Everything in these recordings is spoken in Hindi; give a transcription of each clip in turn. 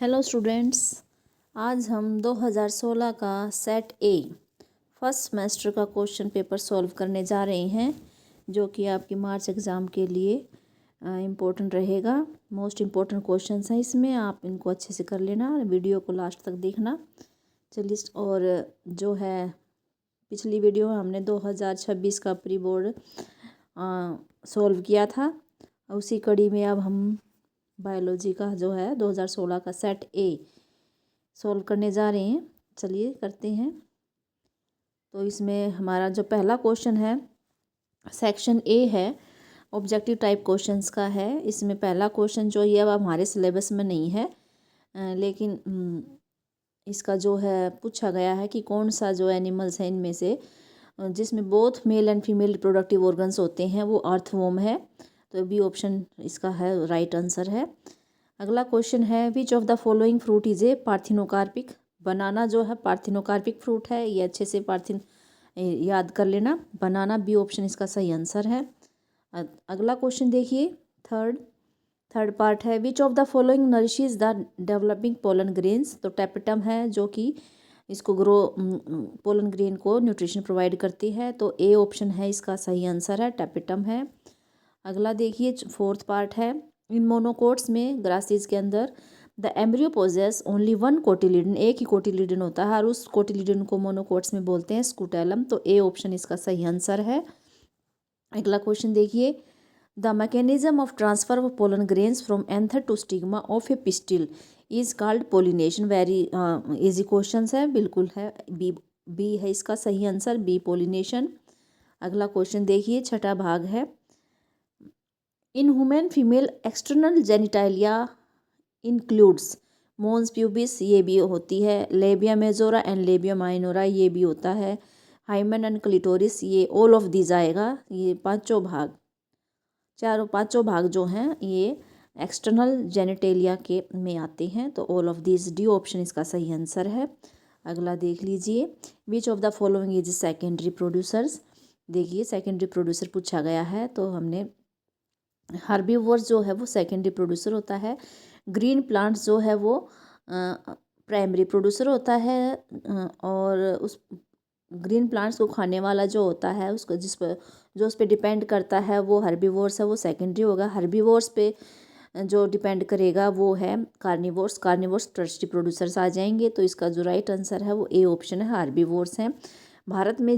हेलो स्टूडेंट्स, आज हम 2016 का सेट ए फर्स्ट सेमेस्टर का क्वेश्चन पेपर सॉल्व करने जा रहे हैं, जो कि आपकी मार्च एग्ज़ाम के लिए इम्पोर्टेंट रहेगा। मोस्ट इम्पोर्टेंट क्वेश्चंस हैं इसमें, आप इनको अच्छे से कर लेना, वीडियो को लास्ट तक देखना। चलिए, और जो है पिछली वीडियो में हमने 2026 का प्री बोर्ड सॉल्व किया था, उसी कड़ी में अब हम बायोलॉजी का जो है 2016 का सेट ए सॉल्व करने जा रहे हैं। चलिए करते हैं। तो इसमें हमारा जो पहला क्वेश्चन है सेक्शन ए है, ऑब्जेक्टिव टाइप क्वेश्चंस का है। इसमें पहला क्वेश्चन जो ये अब हमारे सिलेबस में नहीं है, लेकिन इसका जो है पूछा गया है कि कौन सा जो एनिमल्स है इनमें से जिसमें both male and female reproductive organs होते हैं वो अर्थवॉर्म है। तो बी ऑप्शन इसका है राइट आंसर है। अगला क्वेश्चन है which of the following fruit is a parthenocarpic. Banana जो है पार्थिनोकार्पिक फ्रूट है, ये अच्छे से याद कर लेना। बनाना बी ऑप्शन इसका सही आंसर है। अगला क्वेश्चन देखिए, थर्ड पार्ट है which of the following nourishes the developing pollen grains. तो टैपेटम है जो कि इसको पोलन ग्रेन को न्यूट्रिशन प्रोवाइड करती है, तो ए ऑप्शन है इसका सही आंसर है, टैपेटम है। अगला देखिए, फोर्थ पार्ट है इन मोनोकोट्स में ग्रासेस के अंदर the embryo poses only one cotyledon, एक ही कोटिलिडन होता है और उस कोटिलिडन को मोनोकोट्स में बोलते हैं स्कूटेलम, तो ए ऑप्शन इसका सही आंसर है। अगला क्वेश्चन देखिए, the mechanism of transfer of pollen grains from anther to stigma of a pistil is called pollination. Very easy question है, बिल्कुल है, बी है इसका सही आंसर, बी पोलिनेशन। अगला क्वेश्चन देखिए, छठा भाग है in human female external genitalia includes mons pubis, ये भी होती है, labia majora and labia minora, ये भी होता है, हाइमन एंड क्लिटोरिस, ये ऑल ऑफ दीज आएगा। ये पांचों भाग जो हैं ये एक्सटर्नल जेनिटेलिया के में आते हैं, तो all of these D option इसका सही आंसर है। अगला देख लीजिए, विच of the following is secondary producers. देखिए सेकेंडरी प्रोड्यूसर पूछा गया है, तो हमने हर्बीवोर्स जो है वो सेकेंडरी प्रोड्यूसर होता है, ग्रीन प्लांट्स जो है वो प्राइमरी प्रोड्यूसर होता है, और उस ग्रीन प्लांट्स को खाने वाला जो होता है उसको उस पर डिपेंड करता है वो हर्बीवोर्स है, वो सेकेंडरी होगा। हर्बीवोर्स पे जो डिपेंड करेगा वो है कार्निवोर्स टर्स्टी प्रोड्यूसर्स आ जाएंगे, तो इसका जो राइट आंसर है वो ए ऑप्शन है, हार्बीवोर्स हैं। भारत में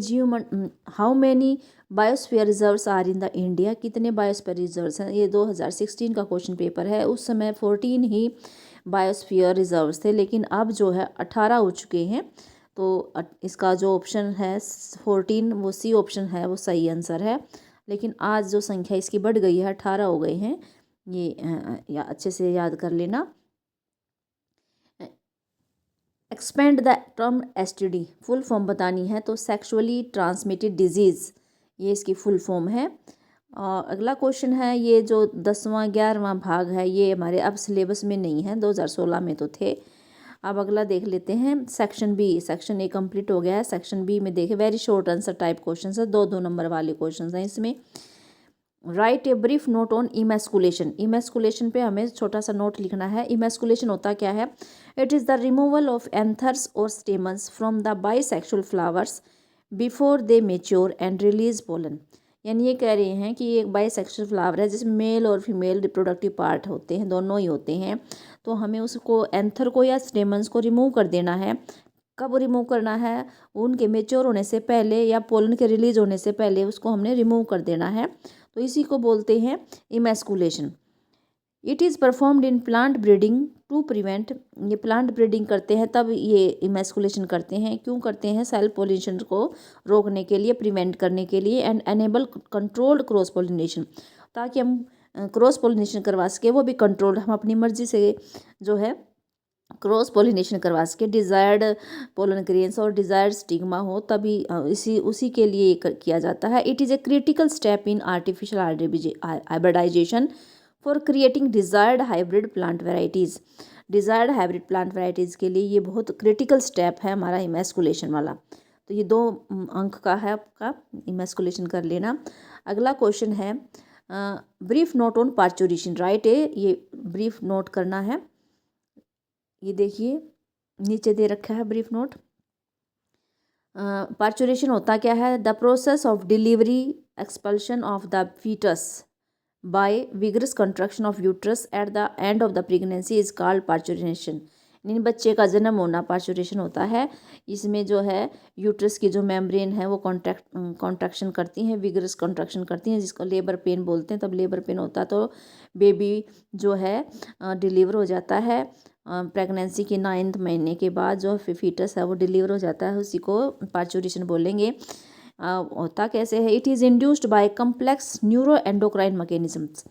how many biosphere reserves are in the India, कितने बायोस्फीयर रिजर्व्स हैं। ये 2016 का क्वेश्चन पेपर है, उस समय 14 ही बायोस्फीयर रिजर्व्स थे, लेकिन अब जो है 18 हो चुके हैं, तो इसका जो ऑप्शन है 14 वो सी ऑप्शन है, वो सही आंसर है। लेकिन आज जो संख्या इसकी बढ़ गई है, 18 हो गए हैं, ये अच्छे से याद कर लेना। Expand the term STD, full form बतानी है, तो सेक्सुअली ट्रांसमिटेड डिजीज़, ये इसकी फुल फॉर्म है। और अगला क्वेश्चन है, ये जो 10वां 11वां भाग है ये हमारे अब सिलेबस में नहीं है, 2016 में तो थे। अब अगला देख लेते हैं, section B. Section A complete हो गया है, सेक्शन बी में देखें very short answer type question है, 2-2 नंबर वाले क्वेश्चन हैं इसमें। Right a brief note on emasculation. Emasculation पे हमें छोटा सा नोट लिखना है। इमेस्कुलेशन होता क्या है, it is the removal of anthers और stamens from the bisexual flowers before they mature and release pollen. यानी ये कह रहे हैं कि ये एक बाइसेक्सुअल फ्लावर है जिसमें मेल और फीमेल रिप्रोडक्टिव पार्ट होते हैं, दोनों ही होते हैं, तो हमें उसको एंथर को या स्टेमन्स को रिमूव कर देना है। कब रिमूव करना है, उनके मेच्योर होने से पहले या पोलन के रिलीज होने से पहले उसको हमने रिमूव कर देना है, तो इसी को बोलते हैं emasculation. It is performed in plant breeding to prevent, ये प्लांट ब्रीडिंग करते हैं तब ये इमेस्कुलेशन करते हैं, क्यों करते हैं, सेल्फ पोलिनेशन को रोकने के लिए, प्रिवेंट करने के लिए, and enable controlled cross pollination, ताकि हम क्रॉस पोलिनेशन करवा सके, वो भी कंट्रोल्ड, हम अपनी मर्जी से जो है क्रॉस पोलिनेशन करवा सके, डिज़ायर्ड पोलन ग्रेन्स और डिज़ायर्ड स्टिग्मा हो, तभी उसी के लिए किया जाता है। It is a critical step in artificial hybridisation for creating desired hybrid plant varieties. Desired hybrid plant varieties के लिए ये बहुत क्रिटिकल स्टेप है हमारा इमेस्कुलेशन वाला, तो ये 2 अंक का है आपका, इमेस्कुलेशन कर लेना। अगला क्वेश्चन है brief note on parturition. Right है, ये ब्रीफ नोट करना है। ये देखिए नीचे दे रखा है ब्रीफ नोट। पार्चुरेशन होता क्या है? The process of delivery expulsion of the foetus by vigorous contraction of uterus at the end of the pregnancy is called parturition. यानी बच्चे का जन्म होना पार्चुरेशन होता है। इसमें जो है यूट्रस की जो मेम्ब्रेन है वो कॉन्ट्रैक्शन करती हैं, विगरस कॉन्ट्रैक्शन करती हैं, जिसको लेबर पेन बोलते हैं। तब लेबर पेन होता है तो बेबी जो है डिलीवर हो जाता है। प्रेगनेंसी के 9th महीने के बाद जो फीटस है वो डिलीवर हो जाता है, उसी को पार्चुरेशन बोलेंगे। होता कैसे है? It is induced by complex neuro endocrine mechanisms.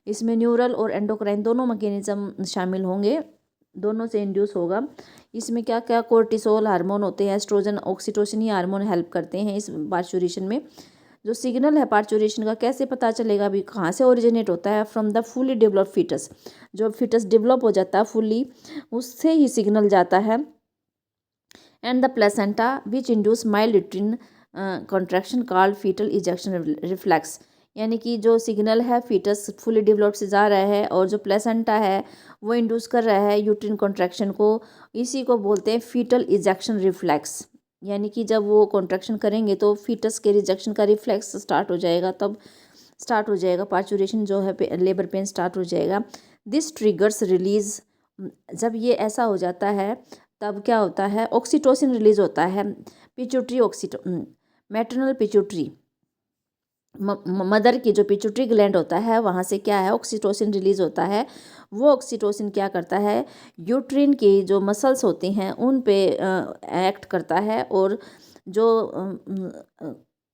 इसमें न्यूरल और एंडोक्राइन दोनों मैकेनिज्म शामिल होंगे, दोनों से इंड्यूस होगा। इसमें क्या क्या कोर्टिसोल हार्मोन होते हैं, एस्ट्रोजन, ऑक्सीटोसिन, ये हार्मोन हेल्प करते हैं इस पार्चुरेशन में। जो सिग्नल है पार्चुरेशन का कैसे पता चलेगा? अभी कहाँ से ओरिजिनेट होता है? From the fully developed foetus. जो फीटस डेवलप हो जाता है फुली, उससे ही सिग्नल जाता है। And the placenta which induce mild uterine contraction called foetal ejection reflex. यानी कि जो सिग्नल है फीटस फुली डेवलप्ड से जा रहा है और जो प्लेसेंटा है वो इंड्यूस कर रहा है यूट्रिन कॉन्ट्रैक्शन को, इसी को बोलते हैं फीटल इजेक्शन रिफ्लेक्स। यानी कि जब वो कॉन्ट्रैक्शन करेंगे तो फीटस के रिजेक्शन का रिफ्लेक्स स्टार्ट हो जाएगा, तब स्टार्ट हो जाएगा पार्चुरेशन जो है, लेबर पेन स्टार्ट हो जाएगा। दिस ट्रिगर्स रिलीज, जब ये ऐसा हो जाता है तब क्या होता है? ऑक्सीटोसिन रिलीज होता है। पिट्यूटरी मैटरनल पिट्यूटरी, मदर की जो पिट्यूटरी ग्लैंड होता है वहाँ से क्या है? ऑक्सीटोसिन रिलीज होता है। वो ऑक्सीटोसिन क्या करता है? यूट्रिन की जो मसल्स होती हैं उन पे एक्ट करता है, और जो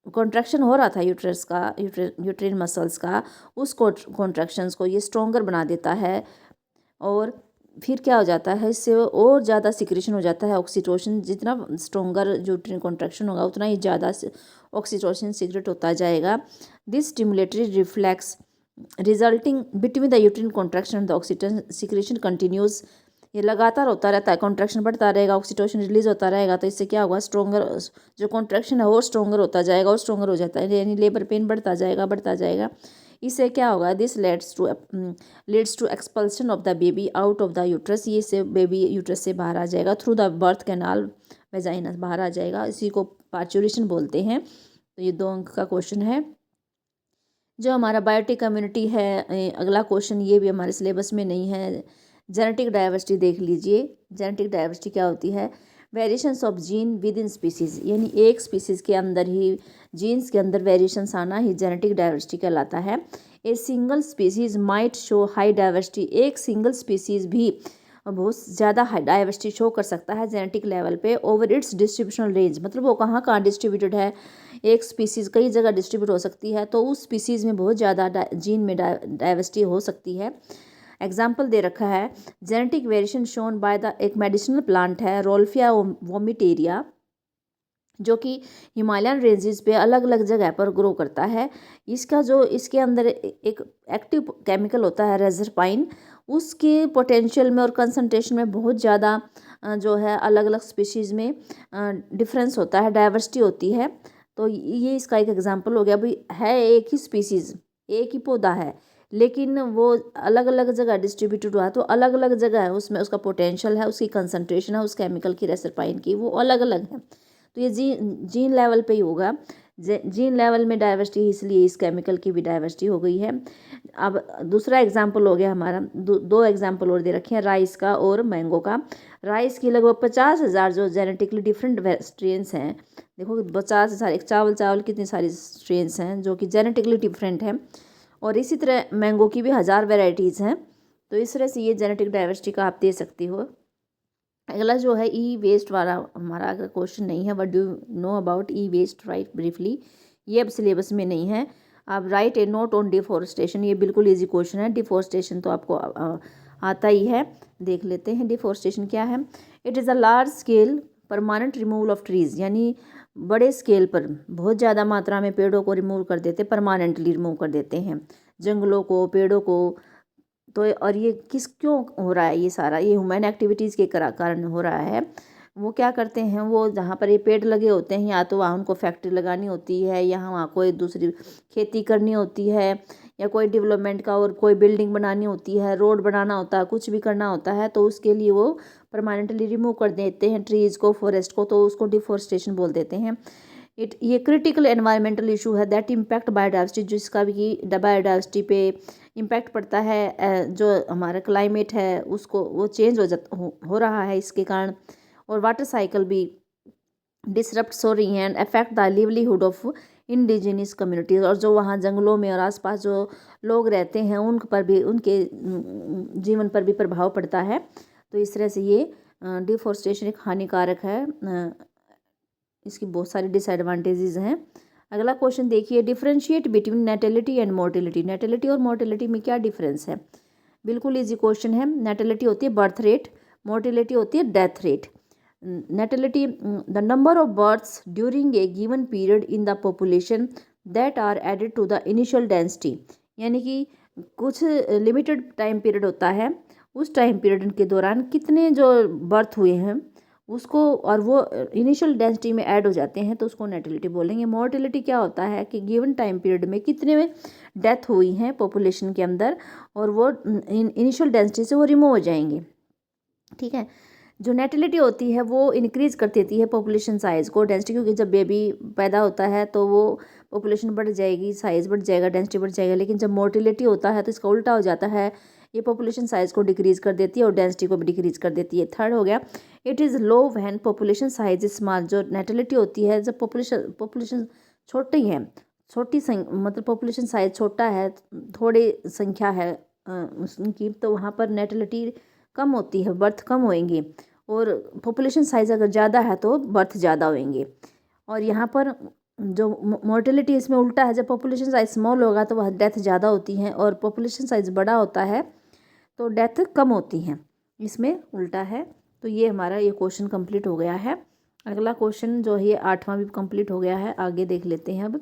कॉन्ट्रैक्शन हो रहा था यूट्रस का, यूट्रिन मसल्स का, उस कॉन्ट्रैक्शंस को ये स्ट्रोंगर बना देता है। और फिर क्या हो जाता है? इससे और ज़्यादा सिक्रेशन हो जाता है ऑक्सीटोसिन। जितना स्ट्रोंगर यूट्रिन कॉन्ट्रैक्शन होगा उतना ही ज़्यादा ऑक्सीटोसिन सीक्रेट होता जाएगा। This stimulatory reflex resulting between the uterine contraction and the oxytocin secretion continues. ये लगातार होता रहता है, कॉन्ट्रैक्शन बढ़ता रहेगा, ऑक्सीटोसिन रिलीज होता रहेगा, तो इससे क्या होगा? स्ट्रोंगर जो कॉन्ट्रैक्शन है वो स्ट्रोंगर होता जाएगा और स्ट्रोंगर हो जाता है, यानी लेबर पेन बढ़ता जाएगा बढ़ता जाएगा। इससे क्या होगा? This leads to expulsion of the baby out of the uterus. ये से बेबी यूट्रस से बाहर आ जाएगा through the birth canal vagina, बाहर आ जाएगा, इसी को पार्चुरेशन बोलते हैं। तो ये 2 अंक का क्वेश्चन है। जो हमारा बायोटिक कम्युनिटी है, अगला क्वेश्चन ये भी हमारे सिलेबस में नहीं है। जेनेटिक डाइवर्सिटी देख लीजिए। जेनेटिक डाइवर्सिटी क्या होती है? Variations of gene with in species, यानी एक स्पीसीज के अंदर ही जीन्स के अंदर वेरिएशंस आना ही जेनेटिक डाइवर्सिटी कहलाता है। A single species might show high diversity, एक सिंगल स्पीसीज भी बहुत ज़्यादा हाई डाइवर्सिटी शो कर सकता है जेनेटिक लेवल पे ओवर इट्स डिस्ट्रीब्यूशनल रेंज। मतलब वो कहाँ कहाँ डिस्ट्रीब्यूटेड है, एक स्पीसीज़ कई जगह डिस्ट्रीब्यूट हो सकती है, तो उस स्पीसीज़ में बहुत ज़्यादा जीन में डाइवर्सिटी हो सकती है। एग्जाम्पल दे रखा है, genetic variation shown by the, एक मेडिसिनल प्लांट है रोल्फिया वोमिटेरिया, जो कि हिमालयन रेंजेस पे अलग अलग जगह पर ग्रो करता है। इसका जो इसके अंदर एक एक्टिव केमिकल होता है रेजरपाइन, उसके पोटेंशियल में और कंसंट्रेशन में बहुत ज़्यादा जो है अलग अलग स्पीशीज़ में डिफरेंस होता है, डाइवर्सिटी होती है। तो ये इसका एक एग्जांपल हो गया। भाई है एक ही स्पीशीज़, एक ही पौधा है, लेकिन वो अलग अलग जगह डिस्ट्रीब्यूटेड हुआ है, तो अलग अलग जगह है उसमें उसका पोटेंशियल है, उसकी कंसंट्रेशन है उस केमिकल की रेजरपाइन की, वो अलग अलग है। तो ये जीन लेवल पे ही होगा। जीन लेवल में डाइवर्सिटी, इसलिए इस केमिकल की भी डाइवर्सिटी हो गई है। अब दूसरा एग्जाम्पल हो गया हमारा, दो एग्जाम्पल और दे रखे हैं, राइस का और मैंगो का। राइस की लगभग 50,000 जो जेनेटिकली डिफरेंट स्ट्रेन्स हैं। देखो 50,000, एक चावल कितनी सारी स्ट्रेन्स हैं जो कि जेनेटिकली डिफरेंट हैं। और इसी तरह मैंगो की भी 1000 वेराइटीज़ हैं। तो इस तरह से ये जेनेटिक डाइवर्सिटी का आप दे सकती हो। अगला जो है ई वेस्ट वाला हमारा अगर क्वेश्चन नहीं है, what do you know about e waste, write briefly. ये अब सिलेबस में नहीं है। आप write a note on deforestation, ये बिल्कुल इजी क्वेश्चन है। डिफॉरेस्टेशन तो आपको आता ही है, देख लेते हैं डिफॉरेस्टेशन क्या है। It is a large scale permanent removal of trees, यानी बड़े स्केल पर बहुत ज़्यादा मात्रा में पेड़ों को रिमूव कर देते, परमानेंटली रिमूव कर देते हैं जंगलों को, पेड़ों को। तो और ये क्यों हो रहा है? ये सारा ये ह्यूमन एक्टिविटीज़ के कारण हो रहा है। वो क्या करते हैं, वो जहाँ पर ये पेड़ लगे होते हैं या तो वहाँ उनको फैक्ट्री लगानी होती है, या वहाँ कोई दूसरी खेती करनी होती है, या कोई डेवलपमेंट का और कोई बिल्डिंग बनानी होती है, रोड बनाना होता है, कुछ भी करना होता है, तो उसके लिए वो परमानेंटली रिमूव कर देते हैं ट्रीज़ को, फॉरेस्ट को, तो उसको डिफॉरेस्टेशन बोल देते हैं। ये क्रिटिकल एनवायरमेंटल इशू है दैट इम्पैक्ट बायोडाइवर्सिटी, जिसका भी बायोडाइवर्सिटी पे इम्पैक्ट पड़ता है, जो हमारा क्लाइमेट है उसको वो चेंज हो रहा है इसके कारण, और वाटर साइकिल भी डिसरप्ट हो रही हैं and affect the livelihood of indigenous communities, और जो वहाँ जंगलों में और आसपास जो लोग रहते हैं उन पर भी, उनके जीवन पर भी प्रभाव पड़ता है। तो इस तरह से ये डिफॉरेस्टेशन एक हानिकारक है, इसकी बहुत सारी डिसएडवांटेजेस हैं। अगला क्वेश्चन देखिए, differentiate between natality and mortality. Natality और मोर्टेलिटी में क्या डिफरेंस है? बिल्कुल इजी क्वेश्चन है। नेटेलिटी होती है बर्थ रेट, मोर्टेलिटी होती है death rate. Natality, the number of births during a given period in the population that are added to the initial density, यानी कि कुछ लिमिटेड टाइम पीरियड होता है, उस टाइम पीरियड के दौरान कितने जो बर्थ हुए हैं उसको, और वो इनिशियल डेंसिटी में ऐड हो जाते हैं, तो उसको नेटिलिटी बोलेंगे। मोर्टेलिटी क्या होता है कि गिवन टाइम पीरियड में कितने में डेथ हुई हैं पॉपुलेशन के अंदर, और वो इनिशियल डेंसिटी से वो रिमूव हो जाएंगे। ठीक है। जो नेटिलिटी होती है वो इंक्रीज कर देती है पॉपुलेशन साइज़ को, डेंसिटी, क्योंकि जब बेबी पैदा होता है तो वो पॉपुलेशन बढ़ जाएगी, साइज़ बढ़ जाएगा, डेंसिटी बढ़ जाएगा। लेकिन जब मोर्टेलिटी होता है तो इसका उल्टा हो जाता है, ये पॉपुलेशन साइज़ को डिक्रीज़ कर देती है और डेंसिटी को भी डिक्रीज़ कर देती है। थर्ड हो गया, it is low when population size is small. जो नेटिलिटी होती है जब पॉपुलेशन छोटी है, मतलब पॉपुलेशन साइज छोटा है, थोड़ी संख्या है उनकी, तो वहाँ पर नेटिलिटी कम होती है, बर्थ कम होएंगी, और पॉपुलेशन साइज़ अगर ज़्यादा है तो बर्थ ज़्यादा होएंगे। और यहाँ पर जो मोर्टेलिटी इसमें उल्टा है, जब पॉपुलेशन साइज स्मॉल होगा तो वह डेथ ज़्यादा होती हैं, और पॉपुलेशन साइज बड़ा होता है तो डेथ कम होती हैं, इसमें उल्टा है। तो ये हमारा ये क्वेश्चन कंप्लीट हो गया है। अगला क्वेश्चन जो है 8वां भी कंप्लीट हो गया है, आगे देख लेते हैं। अब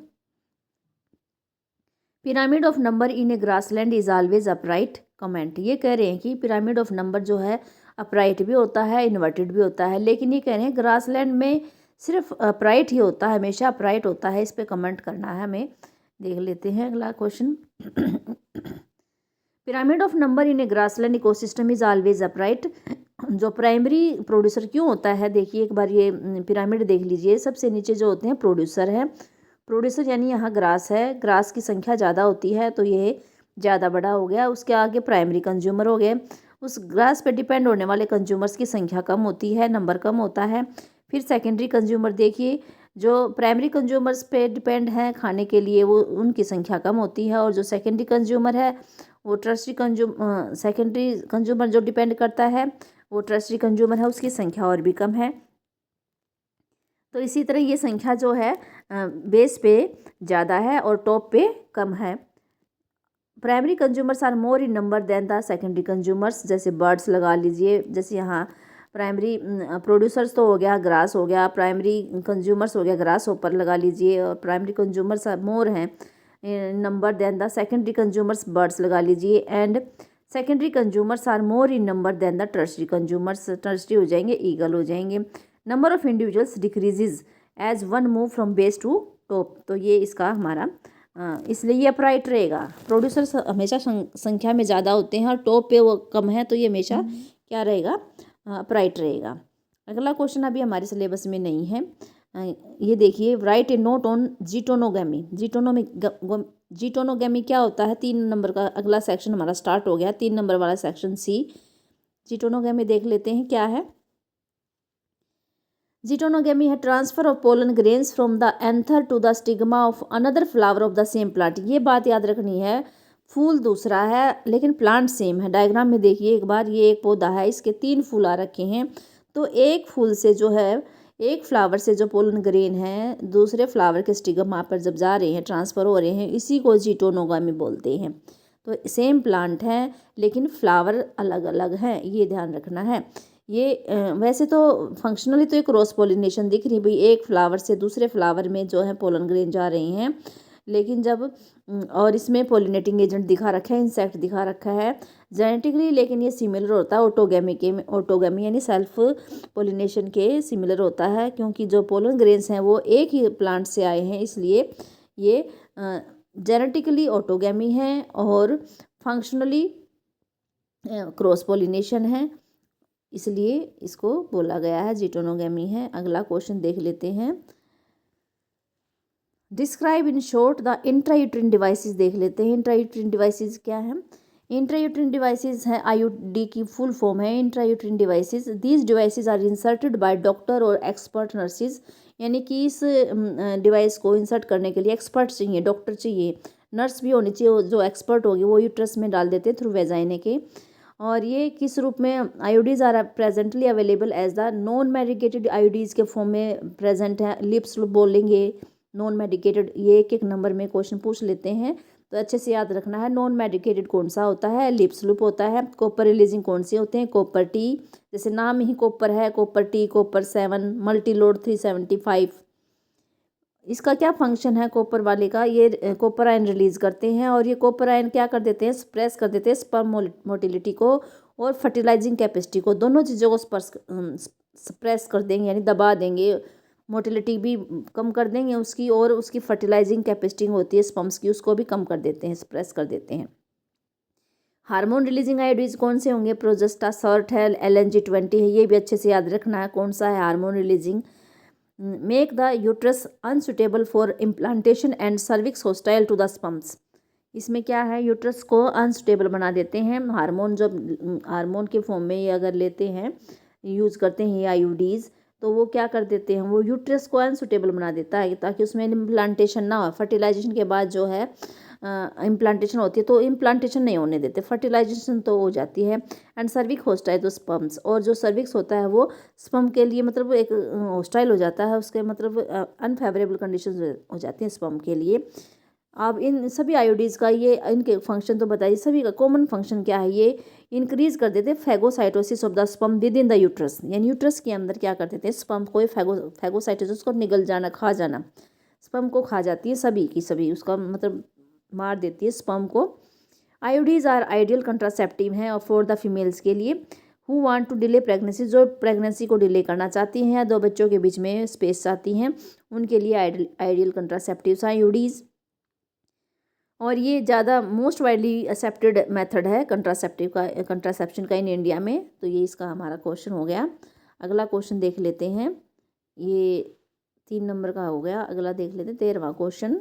pyramid of number in A grassland is always upright, comment. ये कह रहे हैं कि पिरामिड ऑफ नंबर जो है अपराइट भी होता है, इन्वर्टेड भी होता है, लेकिन ये कह रहे हैं ग्रासलैंड में सिर्फ अपराइट ही होता है, हमेशा अपराइट होता है। इस पर कमेंट करना है हमें। देख लेते हैं अगला question. Pyramid of number in A grassland ecosystem is always upright. जो प्राइमरी प्रोड्यूसर क्यों होता है, देखिए एक बार ये पिरामिड देख लीजिए। सबसे नीचे जो होते हैं प्रोड्यूसर है, प्रोड्यूसर यानी यहाँ ग्रास है, ग्रास की संख्या ज़्यादा होती है तो ये ज़्यादा बड़ा हो गया। उसके आगे प्राइमरी कंज्यूमर हो गए, उस ग्रास पे डिपेंड होने वाले कंज्यूमर्स की संख्या कम होती है, नंबर कम होता है। फिर सेकेंडरी कंज्यूमर देखिए, जो प्राइमरी कंज्यूमर्स पे डिपेंड हैं खाने के लिए, वो उनकी संख्या कम होती है, और जो सेकेंडरी कंज्यूमर है वो सेकेंडरी कंज्यूमर जो डिपेंड करता है वो टर्शरी कंज्यूमर है, उसकी संख्या और भी कम है। तो इसी तरह ये संख्या जो है बेस पे ज़्यादा है और टॉप पे कम है। Primary consumers are more in number than the secondary consumers. जैसे बर्ड्स लगा लीजिए, जैसे यहाँ प्राइमरी प्रोड्यूसर्स तो हो गया, ग्रास हो गया, प्राइमरी कंज्यूमर्स हो गया, ग्रास ऊपर लगा लीजिए, और प्राइमरी कंज्यूमर्स मोर हैं number than the secondary consumers, birds लगा लीजिए, and secondary consumers are more in number than the tertiary consumers. Tertiary हो जाएंगे, ईगल हो जाएंगे। Number of individuals decreases as one move from base to top. तो ये इसका हमारा इसलिए ये अपराइट रहेगा। प्रोड्यूसर्स हमेशा संख्या में ज़्यादा होते हैं और टॉप पे वो कम है, तो ये हमेशा क्या रहेगा, अपराइट रहेगा। अगला क्वेश्चन अभी हमारे सिलेबस में नहीं है। ये देखिए, right a note on geitonogamy. Geitonogamy क्या होता है? 3 नंबर का अगला सेक्शन हमारा स्टार्ट हो गया, 3 नंबर वाला सेक्शन सी। जीटोनोगेमी देख लेते हैं क्या है। जीटोनोगेमी है transfer of pollen grains from the anther to the stigma of another flower of the same plant. ये बात याद रखनी है, फूल दूसरा है लेकिन प्लांट सेम है। डायग्राम में देखिए एक बार, ये एक पौधा है, इसके 3 फूल आ रखे हैं, तो एक फूल से जो है, एक फ्लावर से जो पोलन ग्रेन है दूसरे फ्लावर के स्टिग्मा पर जब जा रहे हैं, ट्रांसफ़र हो रहे हैं, इसी को जीटोनोगेमी बोलते हैं। तो सेम प्लांट है लेकिन फ्लावर अलग अलग हैं, ये ध्यान रखना है। ये वैसे तो फंक्शनली तो एक क्रॉस पोलिनेशन दिख रही, भाई एक फ्लावर से दूसरे फ्लावर में जो है पोलन ग्रेन जा रहे हैं, लेकिन जब और इसमें पोलिनेटिंग एजेंट दिखा रखा है, इंसेक्ट दिखा रखा है। जेनेटिकली लेकिन ये सिमिलर होता है ऑटोगेमी यानी सेल्फ पोलिनेशन के सिमिलर होता है, क्योंकि जो पोलन ग्रेन्स हैं वो एक ही प्लांट से आए हैं, इसलिए ये जेनेटिकली ऑटोगेमी है और फंक्शनली क्रॉस पोलिनेशन है, इसलिए इसको बोला गया है जिटोनोगेमी है। अगला क्वेश्चन देख लेते हैं। Describe in short the intrauterine devices देख लेते हैं। इंट्रायूट्रिन डिवाइसेस क्या है? इंट्रायूट्रिन डिवाइसेस है आईयूडी की फुल फॉर्म है intrauterine devices. These devices are inserted by doctor और एक्सपर्ट नर्सिस, यानी कि इस डिवाइस को इंसर्ट करने के लिए एक्सपर्ट चाहिए, डॉक्टर चाहिए, नर्स भी होनी चाहिए, जो एक्सपर्ट होगी वो यूट्रस में डाल देते हैं थ्रू वेजाइने के। और ये किस रूप में? IUDs are presently available as the non medicated IUDs के फॉर्म में प्रेजेंट है। लिप्स बोलेंगे नॉन मेडिकेटेड, ये एक एक नंबर में क्वेश्चन पूछ लेते हैं, तो अच्छे से याद रखना है। नॉन मेडिकेटेड कौन सा होता है? लिप्स लूप होता है। कॉपर रिलीजिंग कौन से होते हैं? कॉपर टी, जैसे नाम ही कॉपर है, copper T, copper 7, multi load 375। इसका क्या फंक्शन है कॉपर वाले का? ये कॉपर आयन रिलीज करते हैं, और ये कॉपर आयन क्या कर देते हैं? स्प्रेस कर देते हैं स्पर्म मोटिलिटी को और फर्टिलाइजिंग कैपेसिटी को, दोनों चीज़ों को स्प्रेस कर देंगे, यानी दबा देंगे। मोटिलिटी भी कम कर देंगे उसकी, और उसकी फर्टिलाइजिंग कैपेसिटी होती है स्पर्म्स की, उसको भी कम कर देते हैं, स्प्रेस कर देते हैं। हार्मोन रिलीजिंग आयोडीज कौन से होंगे? प्रोजेस्टा, सर्ट है, LNG-20 है, ये भी अच्छे से याद रखना है कौन सा है hormone releasing. Make the uterus unsuitable for implantation and cervix hostile to the sperms. इसमें क्या है? यूट्रस को अनसुटेबल बना देते हैं। हार्मोन जब हार्मोन के फॉर्म में ये अगर लेते हैं, यूज़ करते हैं ये आईयूडीज़, तो वो क्या कर देते हैं? वो यूट्रस को अनसुटेबल बना देता है ताकि उसमें इम्प्लांटेशन ना हो। फर्टिलाइजेशन के बाद जो है इम्प्लांटेशन होती है, तो इम्प्लांटेशन नहीं होने देते, फर्टिलाइजेशन तो हो जाती है। एंड सर्विक होस्टाइल तो स्पर्म्स, और जो सर्विक्स होता है वो स्पर्म के लिए मतलब एक होस्टाइल हो जाता है, उसके मतलब अनफेवरेबल कंडीशन हो जाती हैं स्पर्म के लिए। अब इन सभी आयोडीज का ये इनके फंक्शन तो बताइए, सभी का कॉमन फंक्शन क्या है? ये इंक्रीज कर देते हैं phagocytosis of the sperm with in the uterus, यानी यूट्रस के अंदर क्या कर देते हैं? स्पर्म को फैगोसाइटोसिस को निगल जाना, खा जाना, स्पर्म को खा जाती है सभी की सभी, उसका मतलब मार देती है स्पर्म को। आयोडीज आर आइडियल कंट्रासेप्टिव हैं और फॉर द फीमेल्स के लिए who want to delay pregnancy, जो प्रेगनेंसी को डिले करना चाहती हैं, दो बच्चों के बीच में स्पेस चाहती हैं, उनके लिए आइडियल कंट्रासेप्टिव्स आयोडीज। और ये ज़्यादा मोस्ट वाइडली एक्सेप्टेड मेथड है कंट्रासेप्शन का इन इंडिया में। तो ये इसका हमारा क्वेश्चन हो गया। अगला क्वेश्चन देख लेते हैं, ये 3 नंबर का हो गया। अगला देख लेते हैं 13वां क्वेश्चन।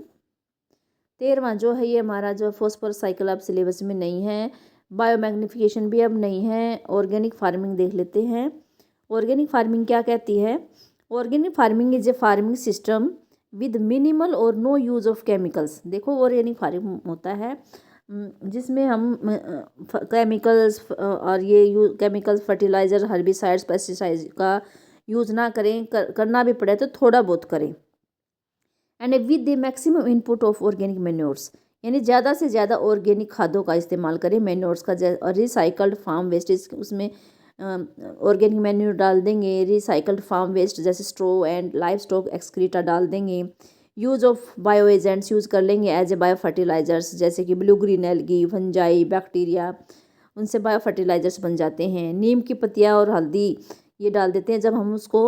13वां जो है ये हमारा जो फॉस्फोरस साइकिल अब सिलेबस में नहीं है, बायोमैग्निफिकेशन भी अब नहीं है। ऑर्गेनिक फार्मिंग देख लेते हैं। ऑर्गेनिक फार्मिंग क्या कहती है? Organic farming is a farming system with minimal और नो यूज़ ऑफ केमिकल्स। देखो ऑर्गेनिक फार्मिंग होता है जिसमें हम केमिकल्स और ये केमिकल्स, फर्टिलाइज़र, हर्बिसाइड्स, पेस्टिसाइड्स का यूज़ ना करें, करना भी पड़े तो थोड़ा बहुत करें। And with the maximum input of organic manures, यानी ज़्यादा से ज़्यादा ऑर्गेनिक खादों का इस्तेमाल करें, मैन्योर्स का, और रिसाइकल्ड फार्म वेस्टेज, उसमें ऑर्गेनिक मैन्योर डाल देंगे, रिसाइकल्ड फार्म वेस्ट जैसे स्ट्रो एंड लाइव स्टॉक एक्सक्रीटा डाल देंगे। Use of bio agents use कर लेंगे एज ए बायो फर्टिलाइजर्स, जैसे कि blue green algae, fungi, bacteria, उनसे बायो फर्टिलाइजर्स बन जाते हैं। नीम की पत्तियाँ और हल्दी ये डाल देते हैं जब हम उसको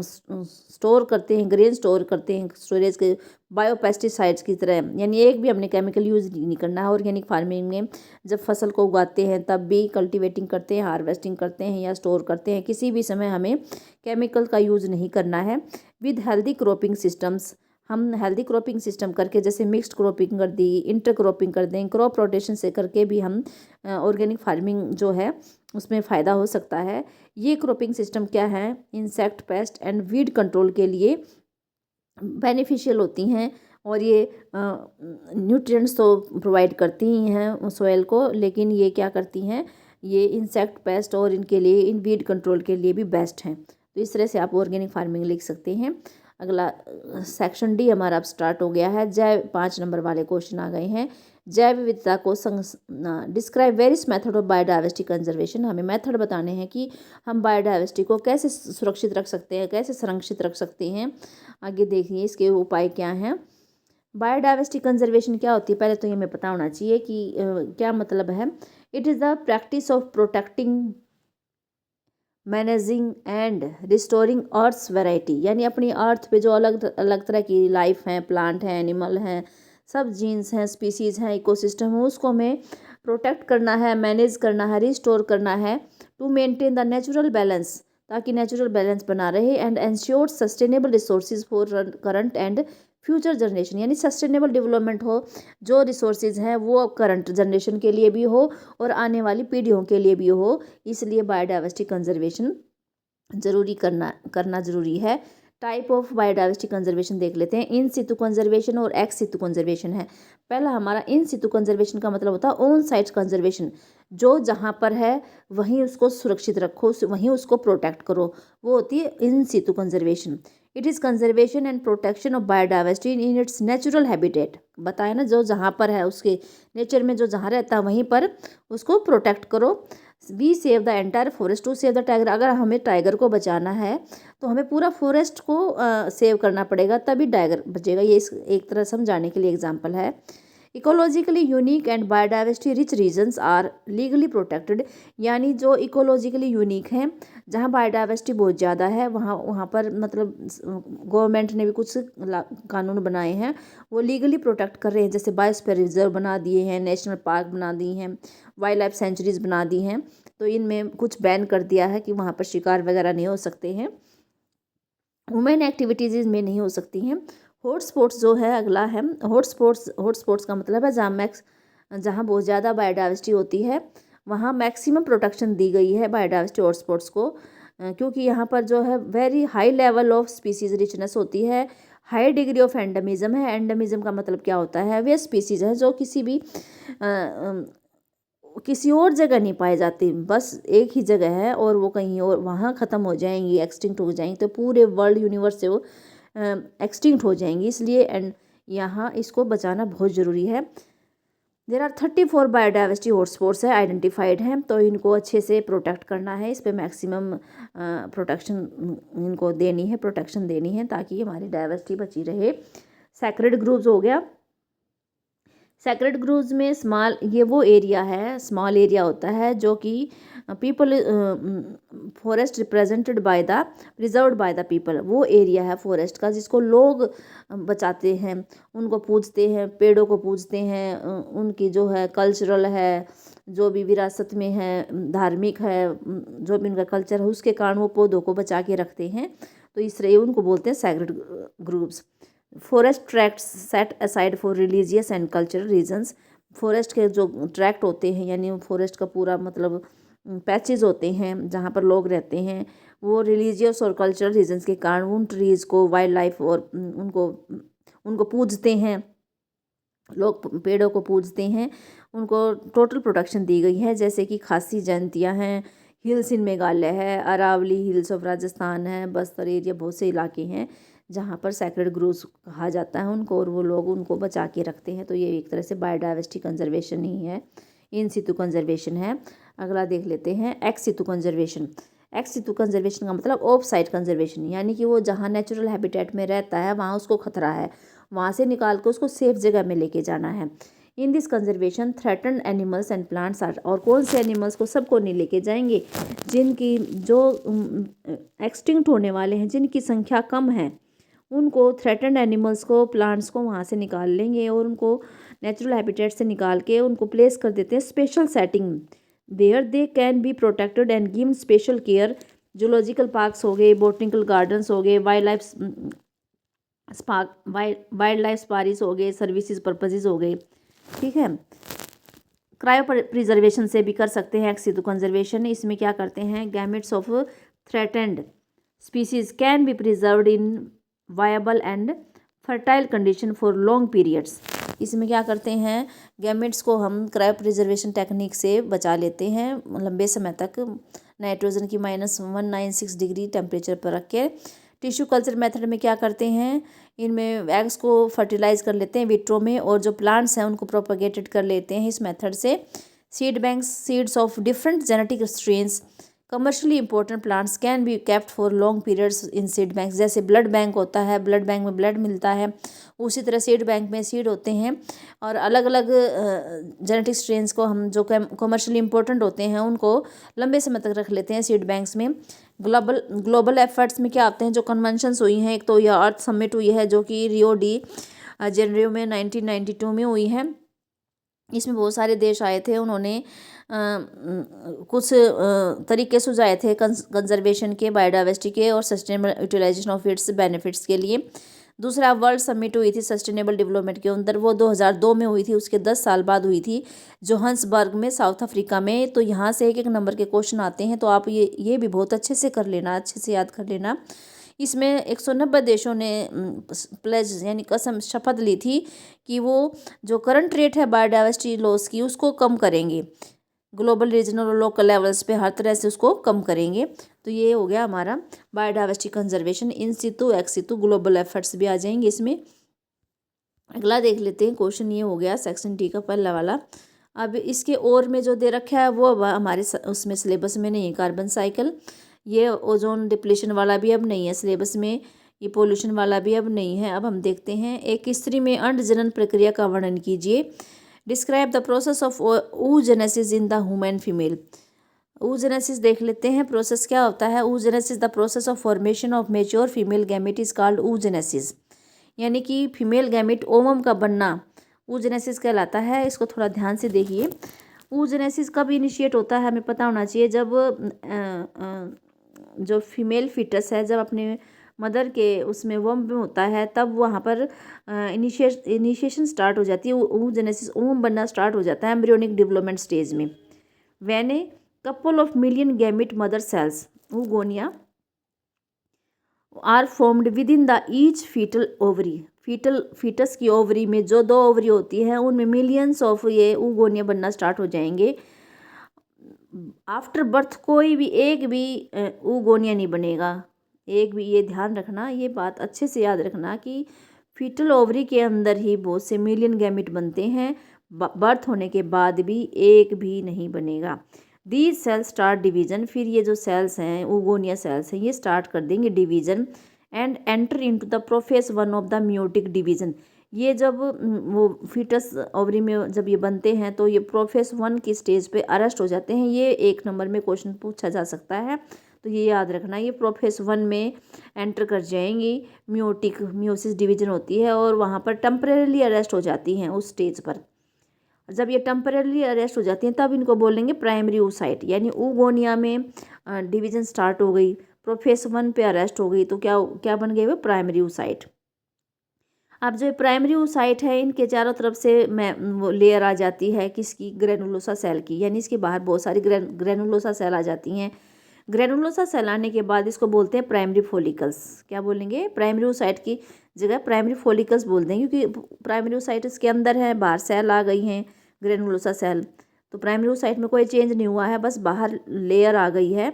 स्टोर करते हैं, ग्रेन स्टोर करते हैं स्टोरेज के, बायोपेस्टिसाइड्स की तरह। यानी एक भी हमने केमिकल यूज़ नहीं करना है ऑर्गेनिक फार्मिंग में। जब फसल को उगाते हैं तब भी, कल्टीवेटिंग करते हैं, हार्वेस्टिंग करते हैं या स्टोर करते हैं, किसी भी समय हमें केमिकल का यूज़ नहीं करना है। विद हेल्दी क्रॉपिंग सिस्टम्स, हम हेल्दी क्रॉपिंग सिस्टम करके, जैसे मिक्स्ड क्रॉपिंग कर दी, इंटर क्रॉपिंग कर दें, क्रॉप रोटेशन से करके भी हम ऑर्गेनिक फार्मिंग जो है उसमें फ़ायदा हो सकता है। ये क्रॉपिंग सिस्टम क्या है? Insect, paste and weed control के लिए बेनिफिशियल होती हैं, और ये न्यूट्रिएंट्स तो प्रोवाइड करती ही हैं सोइल को, लेकिन ये क्या करती हैं? ये इंसेक्ट, पेस्ट और इनके लिए, इन वीड कंट्रोल के लिए भी बेस्ट हैं। तो इस तरह से आप ऑर्गेनिक फार्मिंग लिख सकते हैं। अगला सेक्शन डी हमारा अब स्टार्ट हो गया है। जैव 5 नंबर वाले क्वेश्चन आ गए हैं। जैव विविधता को describe various method of biodiversity conservation, हमें मेथड बताने हैं कि हम बायोडाइवर्सिटी को कैसे सुरक्षित रख सकते हैं, कैसे संरक्षित रख सकते हैं। आगे देखिए इसके उपाय क्या हैं। बायोडाइवर्सिटी कंजर्वेशन क्या होती है? पहले तो ये हमें पता होना चाहिए कि क्या मतलब है। It is the practice of protecting, managing and restoring earth's variety, यानी अपनी अर्थ पे जो अलग अलग तरह की लाइफ हैं, प्लांट हैं, एनिमल हैं, सब जीन्स हैं, स्पीसीज़ हैं, इकोसिस्टम है, उसको हमें प्रोटेक्ट करना है, मैनेज करना है, रिस्टोर करना है to maintain the natural balance, ताकि नेचुरल बैलेंस बना रहे and ensure sustainable resources for current and future generation, यानी सस्टेनेबल डेवलपमेंट हो, जो रिसोर्सेज हैं वो करंट जनरेशन के लिए भी हो और आने वाली पीढ़ियों के लिए भी हो। इसलिए बायोडाइवर्सिटी कंजर्वेशन ज़रूरी करना ज़रूरी है। टाइप ऑफ बायोडाइवर्सिटी कंजर्वेशन देख लेते हैं। इन सितु कंजर्वेशन और एक्स सितु कंजर्वेशन है। पहला हमारा इन सितु कंजर्वेशन का मतलब होता है ऑन साइट कंजर्वेशन, जो जहाँ पर है वहीं उसको सुरक्षित रखो, वहीं उसको प्रोटेक्ट करो, वो होती है in situ conservation. It is conservation and protection of biodiversity in its natural habitat, बताया ना, जो जहाँ पर है उसके नेचर में जो जहाँ रहता है वहीं पर उसको प्रोटेक्ट करो। We save the entire forest to save the tiger, अगर हमें टाइगर को बचाना है तो हमें पूरा फॉरेस्ट को सेव करना पड़ेगा, तभी टाइगर बचेगा। ये इस एक तरह समझाने के लिए एग्जांपल है। Ecologically unique and biodiversity rich regions are legally protected, यानी जो इकोलॉजिकली यूनिक हैं, जहाँ बायोडाइवर्सिटी बहुत ज़्यादा है, वहाँ पर मतलब गवर्नमेंट ने भी कुछ कानून बनाए हैं, वो लीगली प्रोटेक्ट कर रहे हैं। जैसे बायोस्फीयर रिजर्व बना दिए हैं, नेशनल पार्क बना दिए हैं, वाइल्ड लाइफ सेंचुरीज बना दी हैं, तो इनमें कुछ बैन कर दिया है कि वहाँ पर शिकार वगैरह नहीं हो सकते हैं, वुमेन एक्टिविटीज़ में नहीं हो सकती हैं। हॉटस्पॉट्स जो है अगला है, हॉटस्पॉट्स का मतलब है जहाँ बहुत ज़्यादा बायोडाइवर्सिटी होती है, वहाँ मैक्सिमम प्रोटेक्शन दी गई है बायोडाइवर्सिटी हॉटस्पॉट्स को, क्योंकि यहाँ पर जो है very high level of species richness होती है, हाई डिग्री ऑफ एंडेमिज्म है। एंडेमिज्म का मतलब क्या होता है, वे स्पीसीज है जो किसी और जगह नहीं पाए जाते, बस एक ही जगह है और वो कहीं और वहाँ ख़त्म हो जाएंगी, एक्सटिंक्ट हो जाएंगी, तो पूरे वर्ल्ड यूनिवर्स से वो एक्सटिंक्ट हो जाएंगी, इसलिए एंड यहाँ इसको बचाना बहुत ज़रूरी है। देर आर 34 बायोडाइवर्सिटी हॉटस्पॉट्स है आइडेंटिफाइड हैं, तो इनको अच्छे से प्रोटेक्ट करना है, इस पर मैक्सिमम प्रोटेक्शन इनको देनी है, प्रोटेक्शन देनी है, ताकि हमारी डाइवर्सिटी बची रहे। सैक्रेड ग्रुव्स हो गया। सैक्रेड ग्रुव्स में ये वो एरिया है, स्मॉल एरिया होता है जो कि people forest represented by the preserved by the people, वो एरिया है फॉरेस्ट का जिसको लोग बचाते हैं, उनको पूजते हैं, पेड़ों को पूजते हैं, उनकी जो है कल्चरल है, जो भी विरासत में है, धार्मिक है, जो भी उनका कल्चर है, उसके कारण वो पौधों को बचा के रखते हैं, तो इसलिए उनको बोलते हैं sacred groves. Forest tracts set aside for religious and cultural reasons, forest के जो ट्रैक्ट होते हैं, यानी फॉरेस्ट का पूरा मतलब पैचेस होते हैं जहाँ पर लोग रहते हैं, वो रिलीजियस और कल्चरल रीजंस के कारण उन ट्रीज़ को, वाइल्ड लाइफ और उनको पूजते हैं, लोग पेड़ों को पूजते हैं, उनको टोटल प्रोटेक्शन दी गई है। जैसे कि खासी जयंतियाँ हैं, हिल्स इन मेघालय है, अरावली हिल्स ऑफ राजस्थान है, बस्तर एरिया, बहुत से इलाके हैं जहाँ पर सैक्रेड ग्रुव्स कहा जाता है उनको, और वो लोग उनको बचा के रखते हैं, तो ये एक तरह से बायोडाइवर्सिटी कंजर्वेशन ही है, इन सितु कंजर्वेशन है। अगला देख लेते हैं एक्स सितु कंजर्वेशन। एक्स सितु कंजर्वेशन का मतलब ऑफ साइट कंजर्वेशन, यानी कि वो जहाँ नेचुरल हैबिटेट में रहता है वहाँ उसको खतरा है, वहाँ से निकाल के उसको सेफ जगह में लेके जाना है। In this conservation threatened animals and plants are, और कौन से एनिमल्स को, सबको नहीं लेके जाएंगे, जिनकी जो एक्सटिंक्ट होने वाले हैं, जिनकी संख्या कम है, उनको थ्रेटन्ड एनिमल्स को, प्लांट्स को वहाँ से निकाल लेंगे और उनको नेचुरल हैबिटेट से निकाल के उनको प्लेस कर देते हैं special setting, there they can be protected and given special care. Zoological parks हो गए, बोटनिकल गार्डन्स हो गए, वाइल्ड लाइफ स्पारीज हो गए, सर्विसेज पर्पजेज हो गए, ठीक है। क्रायो प्रिजर्वेशन से भी कर सकते हैं एक्स सितु कंजर्वेशन। इसमें क्या करते हैं, gametes of threatened species can be preserved in viable and fertile condition for long periods. इसमें क्या करते हैं, गैमेट्स को हम क्रायो प्रिजर्वेशन टेक्निक से बचा लेते हैं लंबे समय तक, नाइट्रोजन की -196 डिग्री टेम्परेचर पर रख के। टिश्यू कल्चर मेथड में क्या करते हैं, इनमें एग्स को फर्टिलाइज कर लेते हैं विट्रो में, और जो प्लांट्स हैं उनको प्रोपगेटेड कर लेते हैं इस मेथड से। Seed banks, seeds of different genetic strains commercially important plants can be kept for long periods in seed bank. जैसे ब्लड बैंक होता है, ब्लड बैंक में ब्लड मिलता है, उसी तरह सीड बैंक में सीड होते हैं। और अलग अलग जेनेटिक स्ट्रेन्स को हम जो कमर्शियली इंपॉर्टेंट होते हैं उनको लंबे समय तक रख लेते हैं सीड बैंक्स में। ग्लोबल एफर्ट्स में क्या आते हैं, जो कन्वेंशंस हुई हैं, एक तो यह अर्थ समिट हुई है जो कि रियो डी जेनेरियो में 1992 में हुई है। इसमें बहुत सारे देश आए थे, उन्होंने कुछ तरीके सुझाए थे कंजर्वेशन के, बायोडाइवर्सिटी के और sustainable utilisation of its benefits के लिए। दूसरा वर्ल्ड समिट हुई थी सस्टेनेबल डेवलपमेंट के अंदर, वो 2002 में हुई थी, उसके 10 साल बाद हुई थी जोहान्सबर्ग में, साउथ अफ्रीका में। तो यहाँ से एक एक नंबर के क्वेश्चन आते हैं, तो आप ये भी बहुत अच्छे से कर लेना, अच्छे से याद कर लेना। इसमें 190 देशों ने प्लेज यानी कसम शपथ ली थी कि वो जो करंट रेट है बायोडाइवर्सिटी लॉस की उसको कम करेंगे, ग्लोबल, रीजनल और लोकल लेवल्स पे हर तरह से उसको कम करेंगे। तो ये हो गया हमारा बायोडाइवर्सिटी कंजर्वेशन। इन सितु एक्स सितु ग्लोबल एफर्ट्स भी आ जाएंगे इसमें। अगला देख लेते हैं क्वेश्चन, ये हो गया सेक्शन डी का पहला वाला। अब इसके और में जो दे रखा है वो हमारे उसमें सिलेबस में नहीं है। कार्बन साइकिल, ये ओजोन डिप्लीशन वाला भी अब नहीं है सिलेबस में, ये पोल्यूशन वाला भी अब नहीं है। अब हम देखते हैं, एक स्त्री में अंड जनन प्रक्रिया का वर्णन कीजिए। Describe the process of oogenesis in the human female. oogenesis देख लेते हैं, प्रोसेस क्या होता है। oogenesis the process of formation of mature female gamete is called oogenesis, यानी कि फीमेल गैमेट ओवम का बनना oogenesis कहलाता है। इसको थोड़ा ध्यान से देखिए। oogenesis कब इनिशिएट होता है हमें पता होना चाहिए, जब जो फीमेल फिटस है जब अपने मदर के उसमें वम्ब में होता है, तब वहाँ पर इनिशिएशन स्टार्ट हो जाती है, oogenesis ओवम बनना स्टार्ट हो जाता है एम्ब्रियोनिक डेवलपमेंट स्टेज में। When a couple of million gamete mother cells oogonia are formed within the each foetal ovary. Foetus की ओवरी में जो 2 ओवरी होती है उनमें मिलियंस ऑफ ये oogonia बनना स्टार्ट हो जाएंगे। आफ्टर बर्थ कोई भी एक भी oogonia नहीं बनेगा, एक भी, ये ध्यान रखना, ये बात अच्छे से याद रखना कि फीटल ओवरी के अंदर ही बहुत से मिलियन गैमेट बनते हैं, बर्थ होने के बाद भी एक भी नहीं बनेगा। दीज सेल्स स्टार्ट डिवीजन, फिर ये जो सेल्स हैं oogonia सेल्स हैं ये स्टार्ट कर देंगे division and enter into the prophase 1 of the meiotic division. ये जब वो फीटस ओवरी में जब ये बनते हैं तो ये प्रोफेस 1 की स्टेज पे अरेस्ट हो जाते हैं। ये 1 नंबर में क्वेश्चन पूछा जा सकता है, तो ये याद रखना। ये प्रोफेस 1 में एंटर कर जाएंगी, म्यूसिस डिवीजन होती है और वहाँ पर टेम्परेरीली अरेस्ट हो जाती हैं उस स्टेज पर। जब ये टेम्परेरीली अरेस्ट हो जाती हैं तब इनको बोलेंगे प्राइमरी oocyte, यानी oogonia में डिवीजन स्टार्ट हो गई, प्रोफेस 1 पे अरेस्ट हो गई, तो क्या बन गए वो प्राइमरी oocyte। अब जो प्राइमरी oocyte है इनके चारों तरफ से वो लेयर आ जाती है किसकी, ग्रेनुलोसा सेल की, यानी इसके बाहर बहुत सारी ग्रेनुलोसा सेल आ जाती हैं। ग्रेनुलोसा सेल आने के बाद इसको बोलते हैं प्राइमरी फॉलिकल्स। क्या बोलेंगे, प्राइमरी oocyte की जगह प्राइमरी फॉलिकल्स बोल देंगे, क्योंकि प्राइमरी oocyte इसके अंदर है, बाहर सेल आ गई हैं ग्रेनुलोसा सेल। तो प्राइमरी oocyte में कोई चेंज नहीं हुआ है, बस बाहर लेयर आ गई है,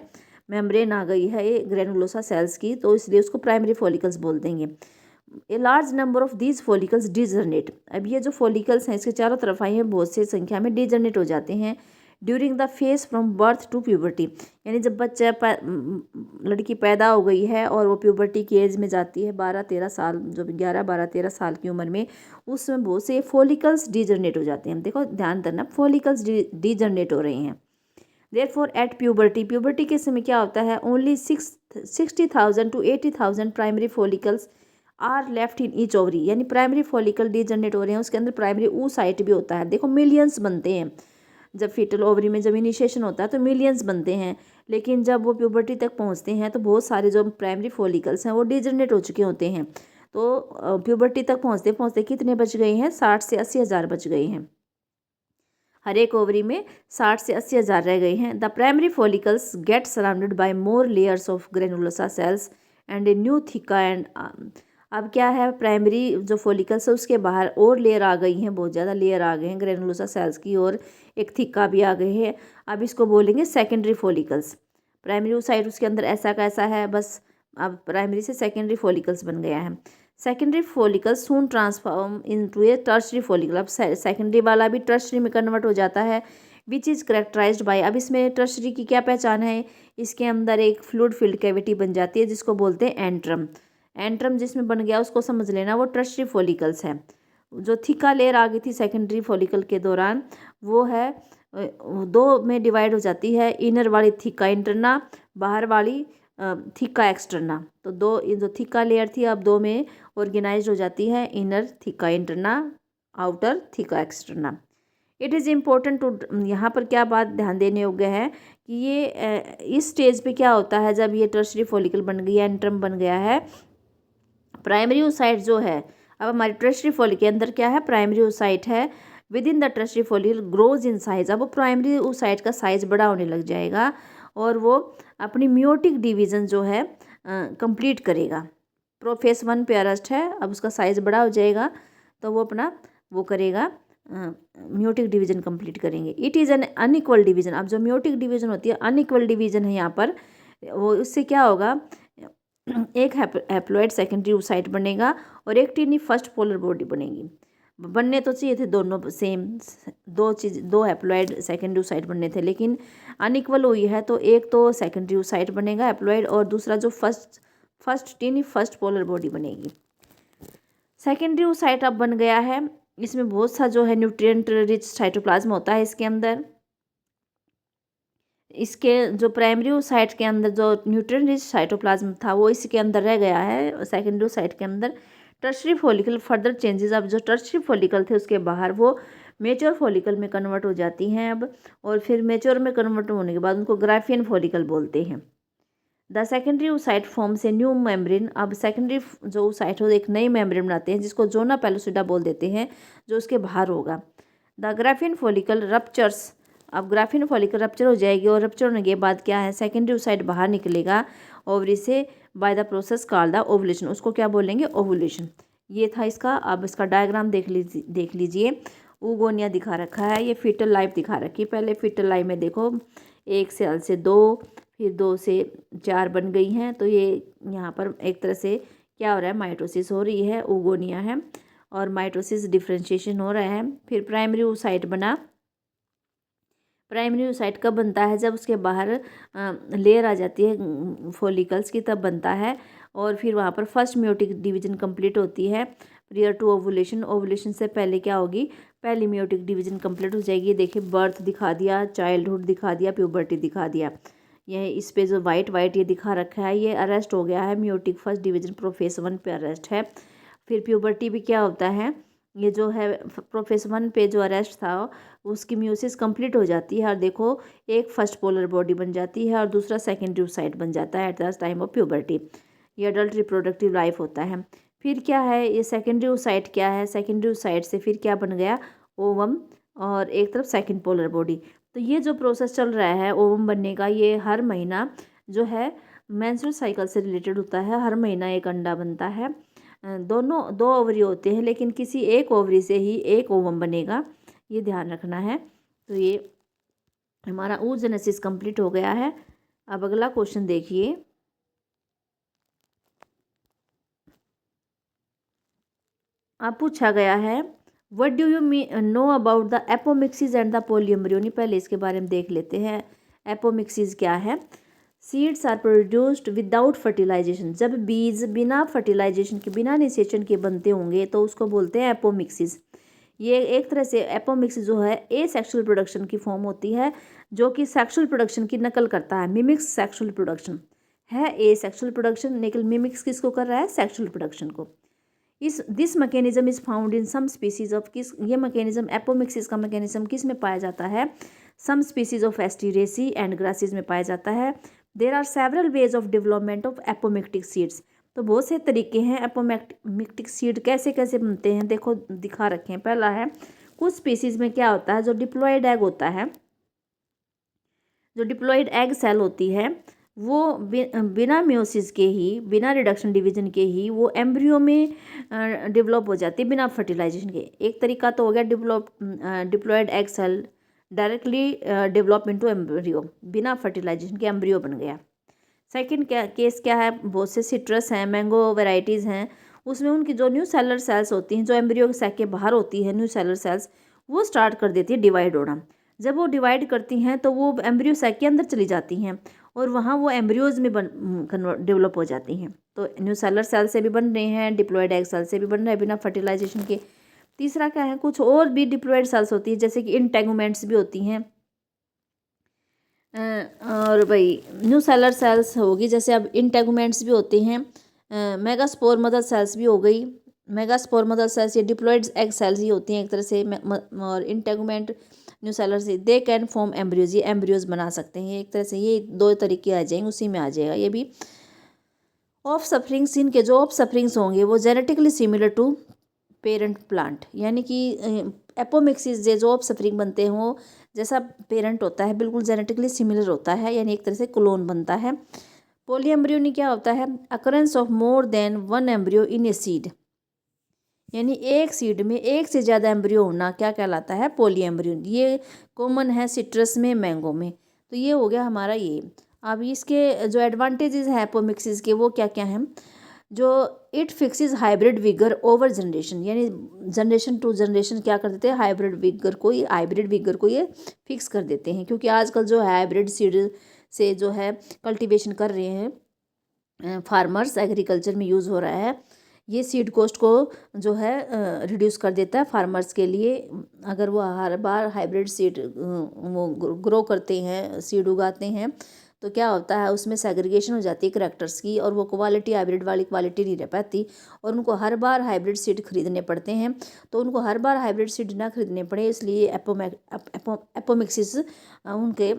मेम्ब्रेन आ गई है ये ग्रेनुलोसा सेल्स की, तो इसलिए उसको प्राइमरी फॉलिकल्स बोल देंगे। A large number of these follicles degenerate. अब ये जो फॉलिकल्स हैं इसके चारों तरफ आई हैं बहुत सी संख्या में, डिजनरेट हो जाते हैं during the phase from birth to puberty, यानी जब लड़की पैदा हो गई है और वो प्यूबर्टी की एज में जाती है 12-13 साल, जो 11-12-13 साल की उम्र में, उसमें बहुत से फॉलिकल्स डिजनरेट हो जाते हैं। देखो ध्यान देना, फॉलिकल्स डिजनरेट हो रहे हैं। देयरफॉर एट प्यूबर्टी के समय क्या होता है, only 60,000 to 80,000 primary follicles are left in each ovary, यानी प्राइमरी फॉलिकल डिजनरेट हो रहे हैं, उसके अंदर प्राइमरी oocyte भी होता है। देखो मिलियंस बनते हैं जब फीटल ओवरी में जब इनिशिएशन होता है तो मिलियंस बनते हैं, लेकिन जब वो प्यूबर्टी तक पहुंचते हैं तो बहुत सारे जो प्राइमरी फॉलिकल्स हैं वो डिजनरेट हो चुके होते हैं। तो प्यूबर्टी तक पहुंचते पहुंचते कितने बच गए हैं, 60 से 80 हज़ार बच गए हैं। हर एक ओवरी में 60 से 80 हज़ार रह गए हैं। The primary follicles get surrounded by more layers of granulosa cells and a new theca and. अब क्या है, प्राइमरी जो फॉलिकल्स है उसके बाहर और लेयर आ गई हैं, बहुत ज़्यादा लेयर आ गए हैं ग्रेनुलोसा सेल्स की, और एक थिक्का भी आ गई है। अब इसको बोलेंगे सेकेंडरी फॉलिकल्स। प्राइमरी oocyte उसके अंदर ऐसा कैसा है, बस अब प्राइमरी से सेकेंडरी फॉलिकल्स बन गया है। सेकेंडरी फॉलिकल्स सून ट्रांसफॉर्म इनटू ए टर्शरी फॉलिकल। अब सेकेंडरी वाला भी टर्शरी में कन्वर्ट हो जाता है, विच इज़ करेक्टराइज्ड बाय। अब इसमें टर्शरी की क्या पहचान है, इसके अंदर एक फ्लूइड फिल्ड कैविटी बन जाती है जिसको बोलते हैं एंट्रम। एंट्रम जिसमें बन गया उसको समझ लेना वो टर्शरी फॉलिकल्स है। जो थीका लेयर आ गई थी सेकेंडरी फॉलिकल के दौरान वो है दो में डिवाइड हो जाती है, इनर वाली थीका इंटरना, बाहर वाली थीका एक्सटर्ना। तो दो जो थीका लेयर थी अब दो में ऑर्गेनाइज हो जाती है, inner theca interna, outer theca externa. It is important to, यहाँ पर क्या बात ध्यान देने योग्य है कि ये इस स्टेज पे क्या होता है जब ये टर्शरी फॉलिकल बन गई है, एंट्रम बन गया है, प्राइमरी oocyte जो है, अब हमारी टर्शरी फॉलिकल के अंदर क्या है, प्राइमरी oocyte है, with in the tertiary follicle grows in size. अब वो प्राइमरी oocyte का साइज बड़ा होने लग जाएगा और वो अपनी मियोटिक डिवीज़न जो है कंप्लीट करेगा। प्रोफेस 1 पे अरेस्ट है, अब उसका साइज बड़ा हो जाएगा तो वो अपना वो करेगा, मियोटिक डिवीजन कंप्लीट करेंगे। It is an unequal division. अब जो मियोटिक डिवीजन होती है अनइक्वल डिवीजन है यहाँ पर, वो इससे क्या होगा, एक हैप्लॉइड सेकेंडरी oocyte बनेगा और एक टीनी फर्स्ट पोलर बॉडी बनेगी। बनने तो चाहिए थे दोनों सेम, दो हैप्लॉइड सेकेंडरी oocyte बनने थे, लेकिन अनइक्वल हुई है तो एक तो सेकेंडरी oocyte बनेगा हैप्लॉइड और दूसरा जो first tiny first polar body बनेगी। सेकेंडरी oocyte अब बन गया है, इसमें बहुत सा जो है न्यूट्रिएंट रिच साइटोप्लाज्म होता है इसके अंदर। इसके जो प्राइमरी oocyte के अंदर जो न्यूट्रिएंट रिच साइटोप्लाज्म था वो इसके अंदर रह गया है सेकेंडरी oocyte के अंदर। टर्शरी फॉलिकल फर्दर चेंजेस, अब जो टर्शरी फॉलिकल थे उसके बाहर वो मेच्योर फॉलिकल में कन्वर्ट हो जाती हैं अब, और फिर मेच्योर में कन्वर्ट होने के बाद उनको ग्राफियन फॉलिकल बोलते हैं। The secondary oocyte forms a new membrane. अब सेकेंडरी जो oocyte हो एक नई मेम्ब्रेन बनाते हैं जिसको जोना पेलोसिडा बोल देते हैं, जो उसके बाहर होगा। The Graafian follicle ruptures. अब ग्राफियन फॉलिकल रप्चर हो जाएगी और रप्चर होने के बाद क्या है, सेकेंडरी oocyte बाहर निकलेगा ओवरी से by the process called the ovulation. उसको क्या बोलेंगे, ओवुलेशन। ये था इसका। अब इसका डायग्राम देख लीजिए। ऊगोनिया दिखा रखा है, ये फीटल लाइफ दिखा रखी है। पहले फीटल लाइफ में देखो 1 सेल से 2, फिर 2 से 4 बन गई हैं, तो ये यहाँ पर एक तरह से क्या हो रहा है, माइटोसिस हो रही है, ऊगोनिया है और माइटोसिस डिफ्रेंशिएशन हो रहा है। फिर प्राइमरी oocyte बना। प्राइमरी oocyte कब बनता है, जब उसके बाहर लेयर आ जाती है फॉलिकल्स की, तब बनता है। और फिर वहाँ पर फर्स्ट मियोटिक डिवीजन कंप्लीट होती है प्रियर टू ओवुलेशन। ओवुलेशन से पहले क्या होगी, पहली मियोटिक डिवीजन कंप्लीट हो जाएगी। देखिए बर्थ दिखा दिया, चाइल्डहुड दिखा दिया, प्यूबर्टी दिखा दिया। यह इस पे जो वाइट ये दिखा रखा है, ये अरेस्ट हो गया है, मियोटिक फर्स्ट डिवीजन प्रोफेस 1 पे अरेस्ट है। फिर प्यूबर्टी भी क्या होता है, ये जो है प्रोफेस 1 पे जो अरेस्ट था उसकी म्यूसिस कंप्लीट हो जाती है और देखो एक फर्स्ट पोलर बॉडी बन जाती है और दूसरा सेकेंडरी oocyte बन जाता है at the time of puberty. ये अडल्ट रिप्रोडक्टिव लाइफ होता है। फिर क्या है, ये सेकेंडरी oocyte क्या है, सेकेंडरी oocyte से फिर क्या बन गया, ओवम और एक तरफ सेकेंड पोलर बॉडी। तो ये जो प्रोसेस चल रहा है ओवम बनने का, ये हर महीना जो है मेंस्ट्रुअल साइकिल से रिलेटेड होता है। हर महीना एक अंडा बनता है, दोनों 2 ओवरी होते हैं लेकिन किसी एक ओवरी से ही एक ओवम बनेगा, ये ध्यान रखना है। तो ये हमारा oogenesis कंप्लीट हो गया है। अब अगला क्वेश्चन देखिए। अब पूछा गया है what do you know about the apomixis and the polyembryony. पहले इसके बारे में देख लेते हैं, एपोमिक्सिस क्या है। Seeds are produced without fertilisation. जब बीज बिना फर्टिलाइजेशन के, बिना निषेचन के बनते होंगे तो उसको बोलते हैं एपोमिक्सिस। ये एक तरह से एपोमिक्सिस जो है ए सेक्शुअल प्रोडक्शन की फॉर्म होती है, जो कि सेक्शुअल प्रोडक्शन की नकल करता है। मिमिक्स सेक्शुअल प्रोडक्शन है ए सेक्शुअल प्रोडक्शन, लेकिन मिमिक्स किसको कर रहा है, सेक्शुअल प्रोडक्शन को। This mechanism is found in some species of, किस ये मैकेनिज्म एपोमिक्सिस का मैकेनिज्म किस में पाया जाता है, some species of Asteraceae and grasses में पाया जाता है। There are several ways of development of apomictic seeds. तो बहुत से तरीके हैं एपोमिक्टिक सीड कैसे कैसे बनते हैं, देखो दिखा रखे हैं। पहला है, कुछ स्पीसीज में क्या होता है, जो डिप्लॉयड एग होता है, जो डिप्लॉयड एग सेल होती है वो बिना मियोसिस के ही, बिना रिडक्शन डिवीजन के ही वो एम्ब्रियो में डेवलप हो जाती है बिना फर्टिलाइजेशन के। एक तरीका तो हो गया diploid egg cell directly develop into embryo, बिना फर्टिलाइजेशन के एम्ब्रियो बन गया। सेकंड केस क्या है, बहुत से सिट्रस हैं, मैंगो वेराइटीज़ हैं, उसमें उनकी जो न्यू सेलर सेल्स होती हैं, जो एम्ब्रियो के सैक के बाहर होती है न्यू सेलर सेल्स, वो स्टार्ट कर देती है डिवाइड होना। जब वो डिवाइड करती हैं तो वो एम्ब्रियो सैक के अंदर चली जाती हैं और वहाँ वो एम्ब्रियोज में डेवलप हो जाती हैं। तो न्यूसेलर सेल से भी बन रहे हैं, डिप्लॉयड एग सेल से भी बन रहे हैं बिना फर्टिलाइजेशन के। तीसरा क्या है, कुछ और भी डिप्लॉयड सेल्स होती है जैसे कि इंटेगुमेंट्स भी होती हैं। और भाई न्यूसेलर सेल्स होगी, जैसे अब इंटेगुमेंट्स भी होते हैं। मेगास्पोर मदर सेल्स भी हो गई। मेगास्पोर मदर सेल्स ये डिप्लॉयड एग सेल्स ही होती हैं एक तरह से। और इंटेगुमेंट न्यूसेलर से दे कैन फॉर्म एम्ब्रियोज, ये एम्ब्रियोज बना सकते हैं एक तरह से। ये दो तरीके आ जाएंगे, उसी में आ जाएगा ये भी। ऑफ सफरिंग्स, इनके जो ऑफ सफरिंग्स होंगे वो genetically similar to parent plant, यानी कि एपोमिक्सिस जो ऑफ सफरिंग बनते हैं वो जैसा पेरेंट होता है बिल्कुल जेनेटिकली सिमिलर होता है, यानी एक तरह से क्लोन बनता है। पॉलीएम्ब्रियोनी क्या होता है, occurrence of more than one embryo in a seed, यानी एक सीड में एक से ज़्यादा एम्ब्रियो होना क्या कहलाता है, पॉलीएम्ब्रियो। ये कॉमन है सिट्रस में, मैंगो में। तो ये हो गया हमारा ये। अब इसके जो एडवांटेजेस हैं एपोमिक्सिस के वो क्या क्या हैं, जो it fixes hybrid vigour over generation, यानी जनरेशन टू जनरेशन क्या कर देते हैं, हाइब्रिड विगर को ये फिक्स कर देते हैं। क्योंकि आजकल जो है हाइब्रिड सीड से जो है कल्टीवेशन कर रहे हैं फार्मर्स, एग्रीकल्चर में यूज़ हो रहा है। ये सीड कॉस्ट को जो है रिड्यूस कर देता है फार्मर्स के लिए। अगर वो हर बार हाइब्रिड सीड वो ग्रो करते हैं, सीड उगाते हैं, तो क्या होता है उसमें सेग्रीगेशन हो जाती है करैक्टर्स की, और वो क्वालिटी हाइब्रिड वाली क्वालिटी नहीं रह पाती, और उनको हर बार हाइब्रिड सीड खरीदने पड़ते हैं। तो उनको हर बार हाइब्रिड सीड ना खरीदने पड़े, इसलिए एपोमिक्सिस उनके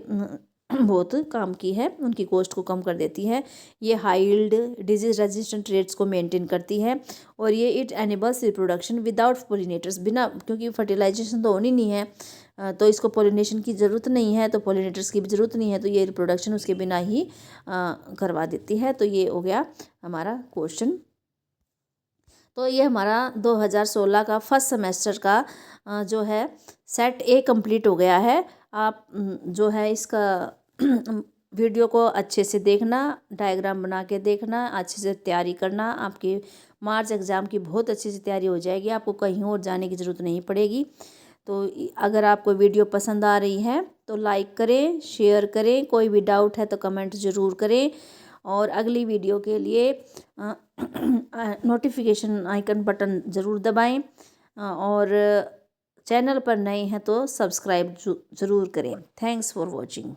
बहुत काम की है, उनकी कॉस्ट को कम कर देती है। ये high yield disease resistant rates को मेंटेन करती है, और ये it enables reproduction without pollinators, बिना, क्योंकि फर्टिलाइजेशन तो होनी नहीं है तो इसको पोलिनेशन की ज़रूरत नहीं है, तो पोलिनेटर्स की भी ज़रूरत नहीं है, तो ये रिप्रोडक्शन उसके बिना ही करवा देती है। तो ये हो गया हमारा क्वेश्चन। तो ये हमारा 2016 का फर्स्ट सेमेस्टर का जो है सेट ए कंप्लीट हो गया है। आप जो है इसका वीडियो को अच्छे से देखना, डायग्राम बना के देखना, अच्छे से तैयारी करना। आपकी मार्च एग्ज़ाम की बहुत अच्छे से तैयारी हो जाएगी, आपको कहीं और जाने की ज़रूरत नहीं पड़ेगी। तो अगर आपको वीडियो पसंद आ रही है तो लाइक करें, शेयर करें, कोई भी डाउट है तो कमेंट ज़रूर करें, और अगली वीडियो के लिए नोटिफिकेशन आइकन बटन ज़रूर दबाएं, और चैनल पर नए हैं तो सब्सक्राइब ज़रूर करें। Thanks for watching.